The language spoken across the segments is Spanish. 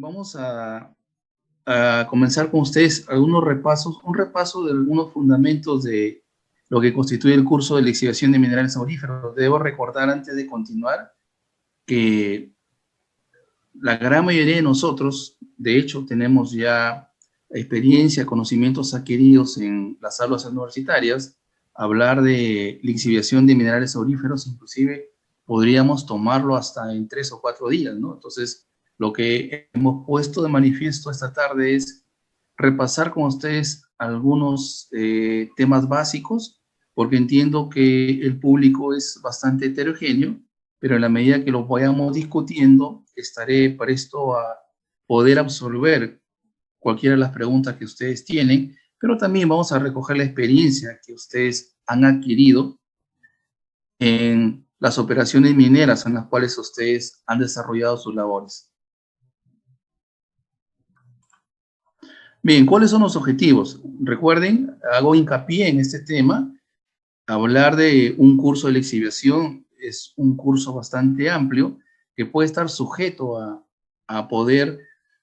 Vamos a comenzar con ustedes algunos repasos, un repaso de algunos fundamentos de lo que constituye el curso de lixiviación de minerales auríferos. Debo recordar antes de continuar que la gran mayoría de nosotros, de hecho, tenemos ya experiencia, conocimientos adquiridos en las aulas universitarias. Hablar de lixiviación de minerales auríferos, inclusive podríamos tomarlo hasta en 3 o 4 días, ¿no? Entonces, lo que hemos puesto de manifiesto esta tarde es repasar con ustedes algunos temas básicos, porque entiendo que el público es bastante heterogéneo, pero en la medida que lo vayamos discutiendo, estaré presto a poder absolver cualquiera de las preguntas que ustedes tienen, pero también vamos a recoger la experiencia que ustedes han adquirido en las operaciones mineras en las cuales ustedes han desarrollado sus labores. Bien, ¿cuáles son los objetivos? Recuerden, hago hincapié en este tema. Hablar de un curso de lixiviación es un curso bastante amplio que puede estar sujeto a poder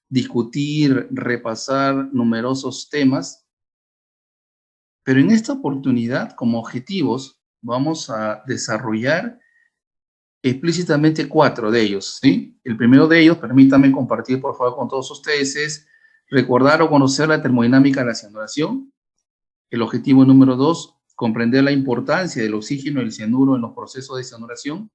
discutir, repasar numerosos temas, pero en esta oportunidad, como objetivos, vamos a desarrollar explícitamente 4 de ellos, ¿sí? El primero de ellos, permítanme compartir por favor con todos ustedes, es recordar o conocer la termodinámica de la cianuración. El objetivo número 2, comprender la importancia del oxígeno y el cianuro en los procesos de cianuración.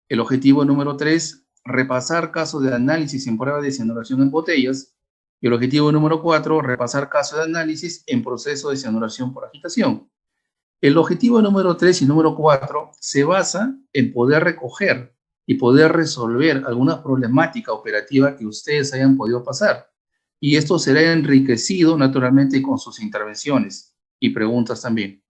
El objetivo número 3, repasar casos de análisis en pruebas de cianuración en botellas. Y el objetivo número 4, repasar casos de análisis en procesos de cianuración por agitación. El objetivo número 3 y número 4 se basa en poder recoger y poder resolver alguna problemática operativa que ustedes hayan podido pasar. Y esto será enriquecido naturalmente con sus intervenciones y preguntas también.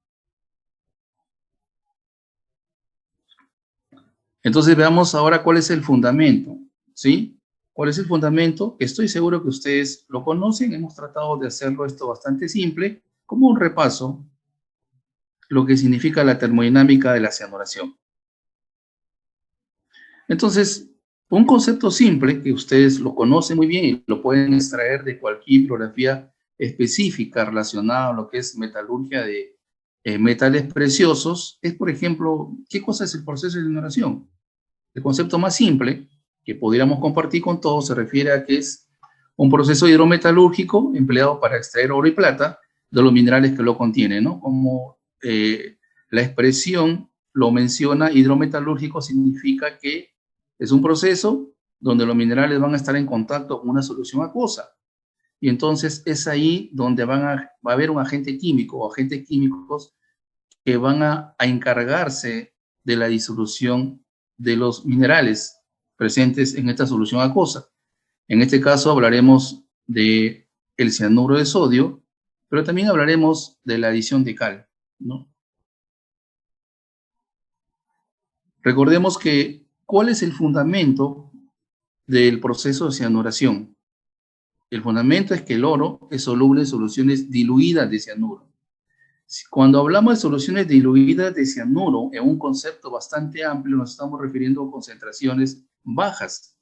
Entonces veamos ahora cuál es el fundamento, ¿sí? ¿Cuál es el fundamento? Estoy seguro que ustedes lo conocen, hemos tratado de hacerlo esto bastante simple, como un repaso, lo que significa la termodinámica de la cianuración. Entonces, un concepto simple que ustedes lo conocen muy bien y lo pueden extraer de cualquier bibliografía específica relacionada a lo que es metalurgia de metales preciosos, es, por ejemplo, ¿qué cosa es el proceso de cianuración? El concepto más simple que pudiéramos compartir con todos se refiere a que es un proceso hidrometalúrgico empleado para extraer oro y plata de los minerales que lo contienen, ¿no? Como la expresión lo menciona, hidrometalúrgico significa que es un proceso donde los minerales van a estar en contacto con una solución acuosa. Y entonces es ahí donde va a haber un agente químico o agentes químicos que van a encargarse de la disolución de los minerales presentes en esta solución acuosa. En este caso hablaremos de el cianuro de sodio, pero también hablaremos de la adición de cal, ¿no? Recordemos que, ¿cuál es el fundamento del proceso de cianuración? El fundamento es que el oro es soluble en soluciones diluidas de cianuro. Cuando hablamos de soluciones diluidas de cianuro, en un concepto bastante amplio, nos estamos refiriendo a concentraciones bajas.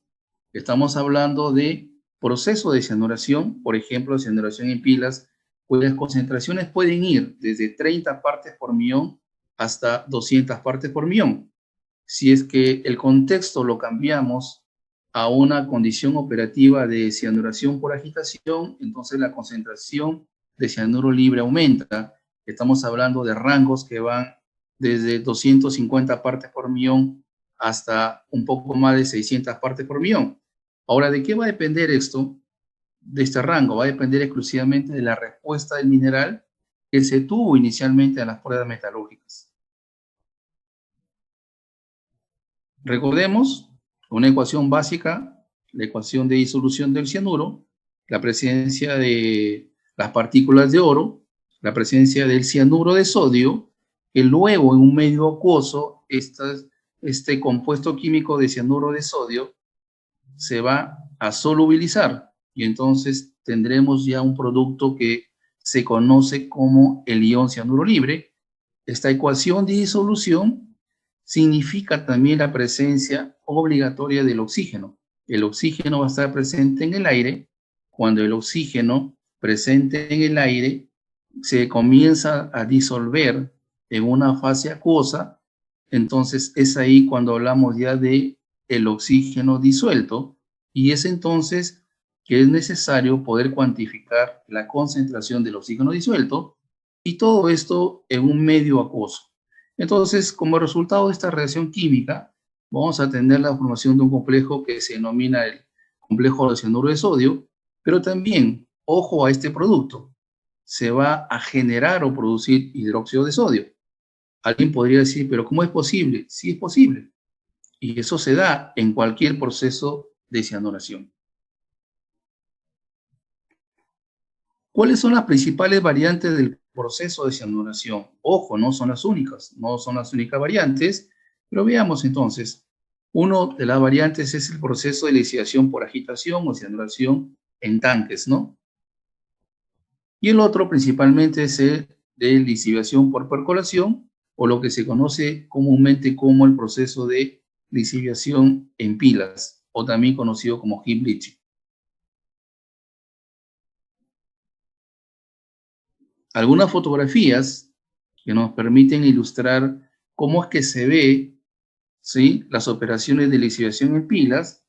Estamos hablando de proceso de cianuración, por ejemplo, cianuración en pilas, cuyas concentraciones pueden ir desde 30 partes por millón hasta 200 partes por millón. Si es que el contexto lo cambiamos a una condición operativa de cianuración por agitación, entonces la concentración de cianuro libre aumenta. Estamos hablando de rangos que van desde 250 partes por millón hasta un poco más de 600 partes por millón. Ahora, ¿de qué va a depender esto? De este rango, va a depender exclusivamente de la respuesta del mineral que se tuvo inicialmente a las pruebas metalúrgicas. Recordemos una ecuación básica, la ecuación de disolución del cianuro, la presencia de las partículas de oro, la presencia del cianuro de sodio, que luego en un medio acuoso, este compuesto químico de cianuro de sodio se va a solubilizar y entonces tendremos ya un producto que se conoce como el ion cianuro libre. Esta ecuación de disolución significa también la presencia obligatoria del oxígeno. El oxígeno va a estar presente en el aire. Cuando el oxígeno presente en el aire se comienza a disolver en una fase acuosa, entonces es ahí cuando hablamos ya de el oxígeno disuelto, y es entonces que es necesario poder cuantificar la concentración del oxígeno disuelto, y todo esto en un medio acuoso. Entonces, como resultado de esta reacción química, vamos a tener la formación de un complejo que se denomina el complejo de cianuro de sodio, pero también, ojo a este producto, se va a generar o producir hidróxido de sodio. Alguien podría decir, pero ¿cómo es posible? Sí es posible. Y eso se da en cualquier proceso de cianuración. ¿Cuáles son las principales variantes del proceso de cianuración? Ojo, no son las únicas, no son las únicas variantes, pero veamos entonces. Uno de las variantes es el proceso de liciación por agitación o cianuración en tanques, ¿no? Y el otro principalmente es el de lisiviación por percolación, o lo que se conoce comúnmente como el proceso de lisiviación en pilas, o también conocido como heap leaching. Algunas fotografías que nos permiten ilustrar cómo es que se ve, ¿sí?, las operaciones de lisiviación en pilas,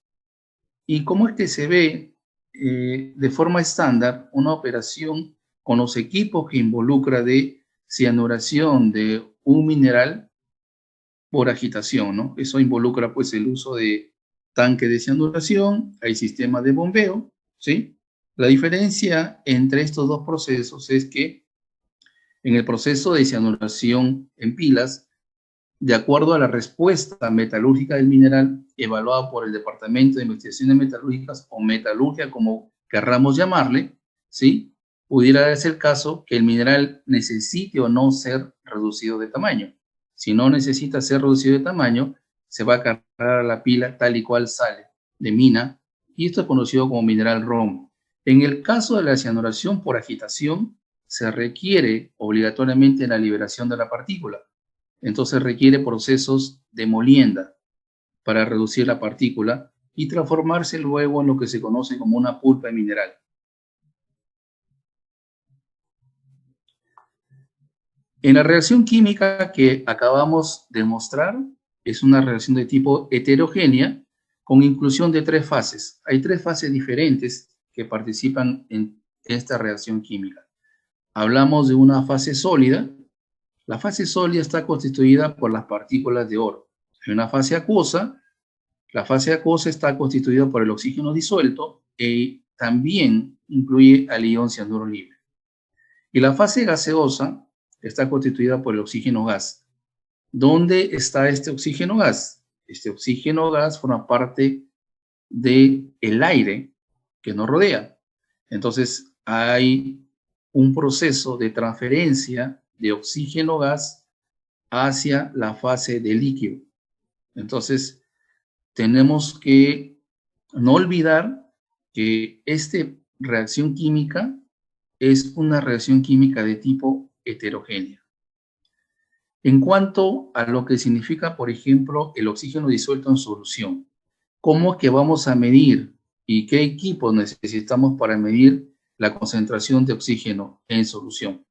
y cómo es que se ve de forma estándar una operación con los equipos que involucra de cianuración de un mineral por agitación, ¿no? Eso involucra pues el uso de tanque de cianuración, hay sistemas de bombeo, ¿sí? La diferencia entre estos dos procesos es que en el proceso de cianuración en pilas, de acuerdo a la respuesta metalúrgica del mineral evaluada por el Departamento de Investigaciones Metalúrgicas, o metalurgia como querramos llamarle, ¿sí?, pudiera darse el caso que el mineral necesite o no ser reducido de tamaño. Si no necesita ser reducido de tamaño, se va a cargar a la pila tal y cual sale de mina, y esto es conocido como mineral romo. En el caso de la cianuración por agitación, se requiere obligatoriamente la liberación de la partícula. Entonces requiere procesos de molienda para reducir la partícula y transformarse luego en lo que se conoce como una pulpa mineral. En la reacción química que acabamos de mostrar, es una reacción de tipo heterogénea con inclusión de tres fases. Hay tres fases diferentes que participan en esta reacción química. Hablamos de una fase sólida. La fase sólida está constituida por las partículas de oro. Hay una fase acuosa. La fase acuosa está constituida por el oxígeno disuelto y también incluye al ion cianuro libre. Y la fase gaseosa está constituida por el oxígeno gas. ¿Dónde está este oxígeno gas? Este oxígeno gas forma parte del aire que nos rodea. Entonces hay un proceso de transferencia de oxígeno gas hacia la fase de líquido. Entonces tenemos que no olvidar que esta reacción química es una reacción química de tipo heterogénea. En cuanto a lo que significa, por ejemplo, el oxígeno disuelto en solución, ¿cómo es que vamos a medir y qué equipos necesitamos para medir la concentración de oxígeno en solución?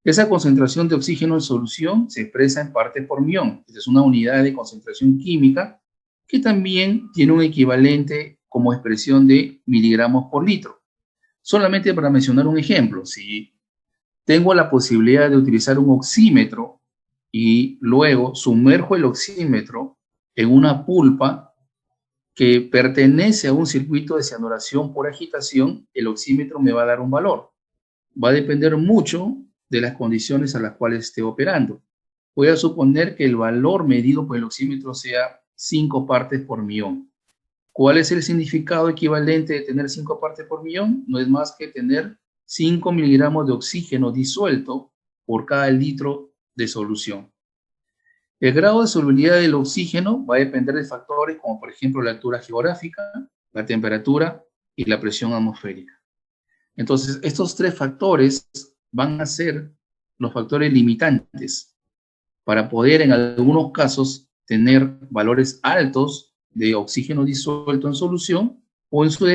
Esa concentración de oxígeno en solución se expresa en partes por millón. Es una unidad de concentración química que también tiene un equivalente como expresión de miligramos por litro. Solamente para mencionar un ejemplo, si tengo la posibilidad de utilizar un oxímetro y luego sumerjo el oxímetro en una pulpa que pertenece a un circuito de cianuración por agitación, el oxímetro me va a dar un valor. Va a depender mucho de las condiciones a las cuales esté operando. Voy a suponer que el valor medido por el oxímetro sea 5 partes por millón. ¿Cuál es el significado equivalente de tener 5 partes por millón? No es más que tener 5 miligramos de oxígeno disuelto por cada litro de solución. El grado de solubilidad del oxígeno va a depender de factores como, por ejemplo, la altura geográfica, la temperatura y la presión atmosférica. Entonces, estos tres factores van a ser los factores limitantes para poder, en algunos casos, tener valores altos de oxígeno disuelto en solución o en su defecto